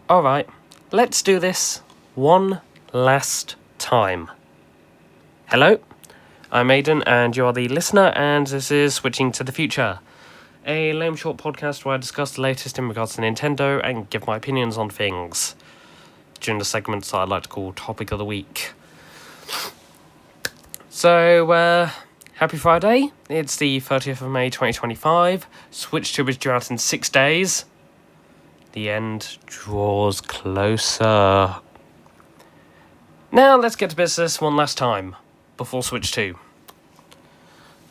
Alright, let's do this one last time. Hello, I'm Aidan, and you are the listener, and this is Switching to the Future, a lame short podcast where I discuss the latest in regards to Nintendo and give my opinions on things during the segments that I like to call Topic of the Week. So, happy Friday. It's the 30th of May 2025. Switch 2 is due out in 6 days. The end draws closer. Now let's get to business one last time, before Switch 2.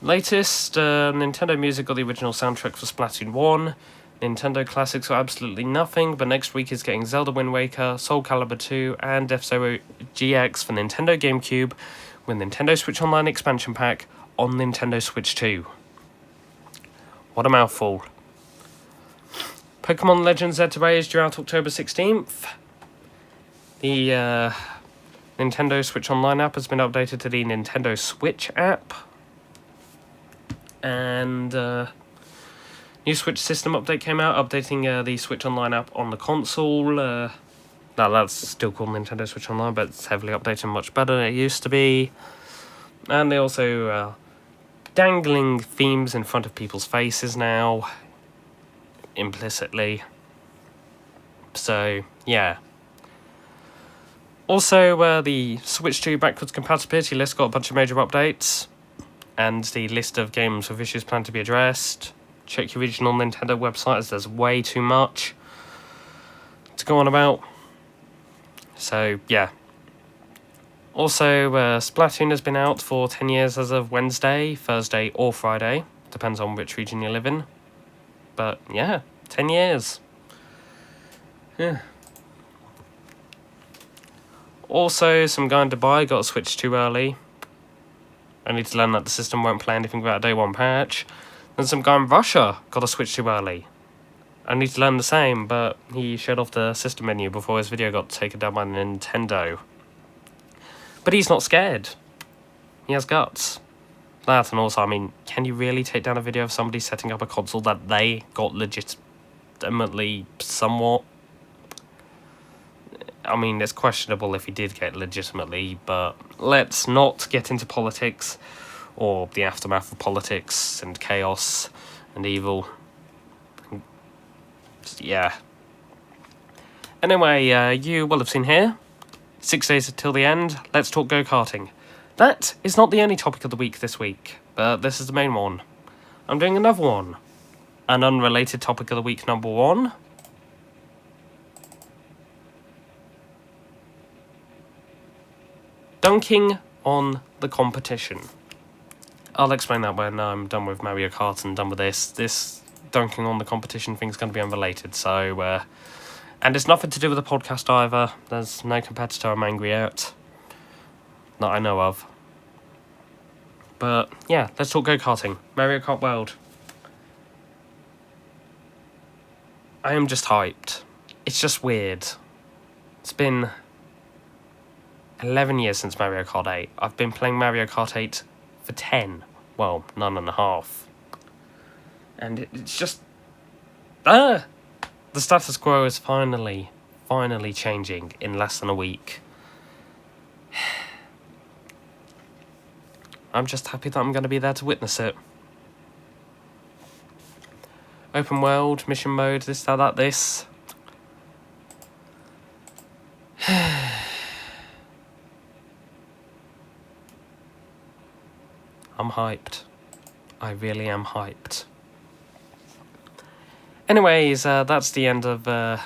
Latest, Nintendo Music got the original soundtrack for Splatoon 1. Nintendo Classics got absolutely nothing, but next week is getting Zelda Wind Waker, Soul Calibur 2, and F-Zero GX for Nintendo GameCube, with Nintendo Switch Online expansion pack on Nintendo Switch 2. What a mouthful. Pokemon Legends Z-Ray is due out October 16th. The Nintendo Switch Online app has been updated to the Nintendo Switch app. And new Switch system update came out, updating the Switch Online app on the console. No, that's still called Nintendo Switch Online, but it's heavily updated and much better than it used to be. And they also dangling themes in front of people's faces now, implicitly. So, yeah. Also, the Switch 2 backwards compatibility list got a bunch of major updates, and the list of games with issues planned to be addressed. Check your regional Nintendo website, as there's way too much to go on about. So, yeah. Also, Splatoon has been out for 10 years as of Wednesday, Thursday, or Friday. Depends on which region you live in. But, yeah, 10 years. Yeah. Also, some guy in Dubai got a Switch too early. I need to learn that the system won't play anything without a day one patch. Then some guy in Russia got a Switch too early. I need to learn the same, but he showed off the system menu before his video got taken down by Nintendo. But he's not scared. He has guts. That, and also, I mean, can you really take down a video of somebody setting up a console that they got legitimately somewhat? I mean, it's questionable if he did get legitimately, but let's not get into politics or the aftermath of politics and chaos and evil. Yeah. Anyway, you will have seen here, 6 days until the end, let's talk go-karting. That is not the only topic of the week this week, but this is the main one. I'm doing another one. An unrelated topic of the week number 1. Dunking on the competition. I'll explain that when I'm done with Mario Kart and done with this. This dunking on the competition thing's going to be unrelated, so... and it's nothing to do with the podcast either. There's no competitor I'm angry at. That I know of. But, yeah, let's talk go-karting. Mario Kart World. I am just hyped. It's just weird. It's been 11 years since Mario Kart 8. I've been playing Mario Kart 8 for 10. Well, 9.5. And it's just... The status quo is finally changing in less than a week. I'm just happy that I'm going to be there to witness it. Open world, mission mode, this, that, this. I'm hyped. I really am hyped. Anyways, that's the end of... I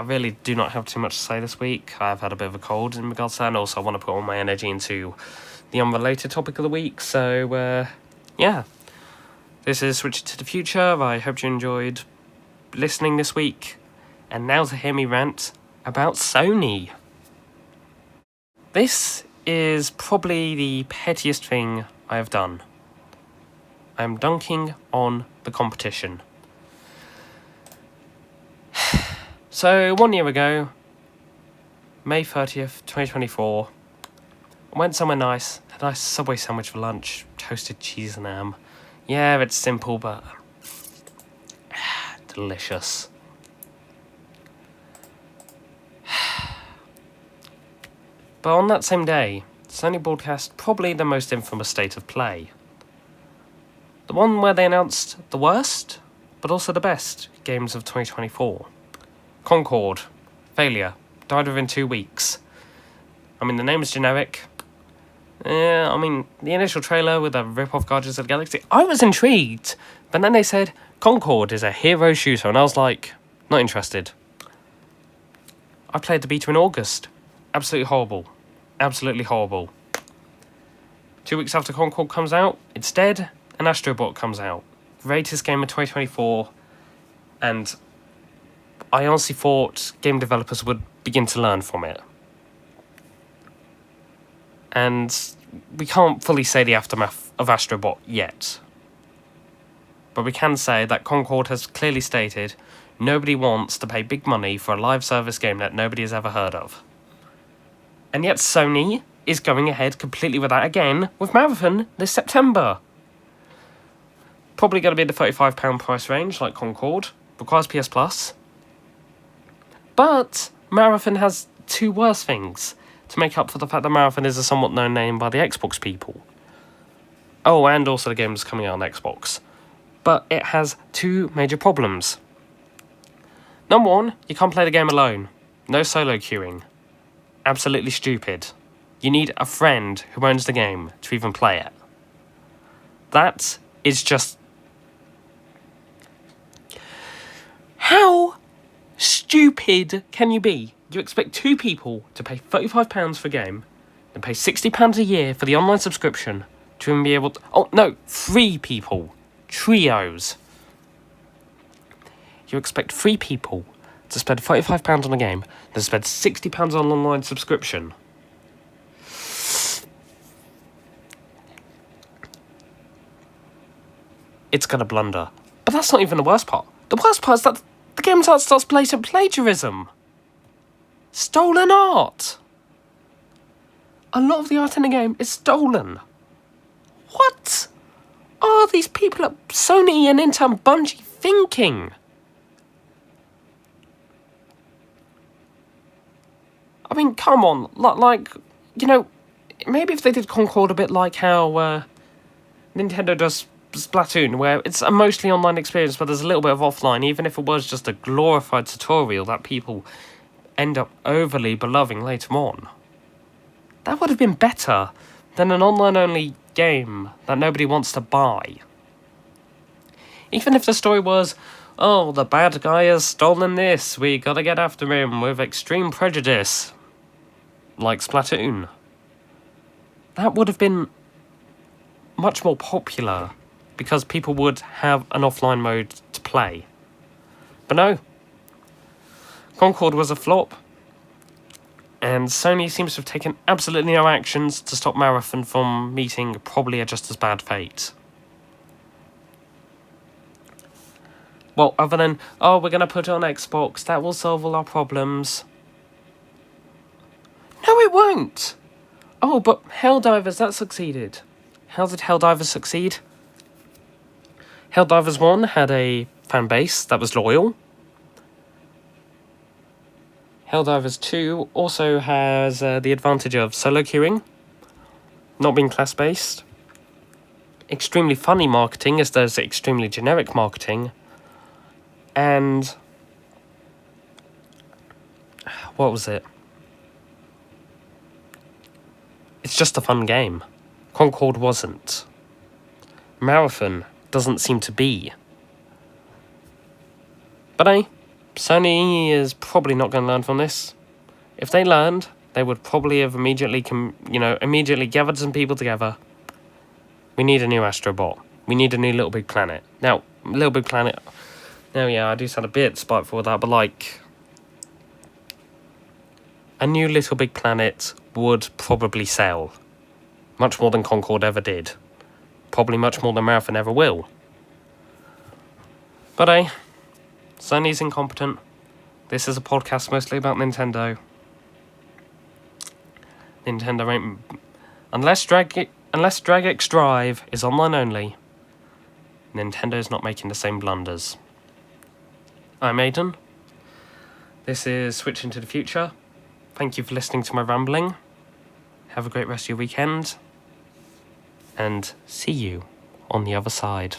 really do not have too much to say this week. I've had a bit of a cold in regards to that, and also I want to put all my energy into the unrelated topic of the week, so, yeah. This is Switching to the Future. I hope you enjoyed listening this week. And now to hear me rant about Sony. This is probably the pettiest thing I have done. I am dunking on the competition. So, 1 year ago, May 30th, 2024, I went somewhere nice, had a nice Subway sandwich for lunch, toasted cheese and ham. Yeah, it's simple, but delicious. But on that same day, Sony broadcast probably the most infamous state of play. The one where they announced the worst, but also the best, games of 2024. Concord. Failure. Died within 2 weeks. I mean, the name is generic. The initial trailer with the rip-off Guardians of the Galaxy, I was intrigued. But then they said, Concord is a hero shooter, and I was like, not interested. I played the beta in August. Absolutely horrible. Absolutely horrible. 2 weeks after Concord comes out, it's dead, and Astrobot comes out. Greatest game of 2024, and I honestly thought game developers would begin to learn from it. And we can't fully say the aftermath of Astrobot yet. But we can say that Concord has clearly stated nobody wants to pay big money for a live service game that nobody has ever heard of. And yet Sony is going ahead completely with that again with Marathon this September. Probably going to be in the £35 price range like Concord. Requires PS Plus. But Marathon has 2 worse things to make up for the fact that Marathon is a somewhat known name by the Xbox people. Oh, and also the game is coming out on Xbox. But it has 2 major problems. Number 1, you can't play the game alone. No solo queuing. Absolutely stupid. You need a friend who owns the game to even play it. That is just... How stupid can you be? You expect 2 people to pay £35 for a game, and pay £60 a year for the online subscription to even be able to... Oh, no, 3 people. Trios. You expect 3 people to spend £35 on a game, then spend £60 on an online subscription. It's gonna blunder. But that's not even the worst part. The worst part is that the game starts blatant plagiarism. Stolen art. A lot of the art in the game is stolen. What are these people at Sony and Intel and Bungie thinking? I mean, come on. Maybe if they did Concord a bit like how Nintendo does Splatoon, where it's a mostly online experience, but there's a little bit of offline, even if it was just a glorified tutorial that people end up overly beloving later on. That would have been better than an online-only game that nobody wants to buy. Even if the story was, oh, the bad guy has stolen this, we gotta get after him with extreme prejudice. Like Splatoon. That would have been much more popular, because people would have an offline mode to play. But no. Concord was a flop, and Sony seems to have taken absolutely no actions to stop Marathon from meeting probably a just as bad fate. Well, other than, oh, we're going to put it on Xbox, that will solve all our problems. No, it won't! Oh, but Helldivers, that succeeded. How did Helldivers succeed? Helldivers 1 had a fan base that was loyal. Helldivers 2 also has the advantage of solo queuing, not being class-based. Extremely funny marketing, as there's extremely generic marketing. And... what was it? It's just a fun game. Concord wasn't. Marathon doesn't seem to be. But hey, Sony is probably not going to learn from this. If they learned, they would probably have immediately gathered some people together. We need a new Astrobot. We need a new Little Big Planet. Now, Little Big Planet... Now, yeah, I do sound a bit spiteful with that, but like... a new Little Big Planet would probably sell. Much more than Concord ever did. Probably much more than Marathon ever will. But hey, Sony's incompetent. This is a podcast mostly about Nintendo. Nintendo ain't... Unless DragX Drive is online only, Nintendo's not making the same blunders. I'm Aiden. This is Switching to the Future. Thank you for listening to my rambling. have a great rest of your weekend, and see you on the other side.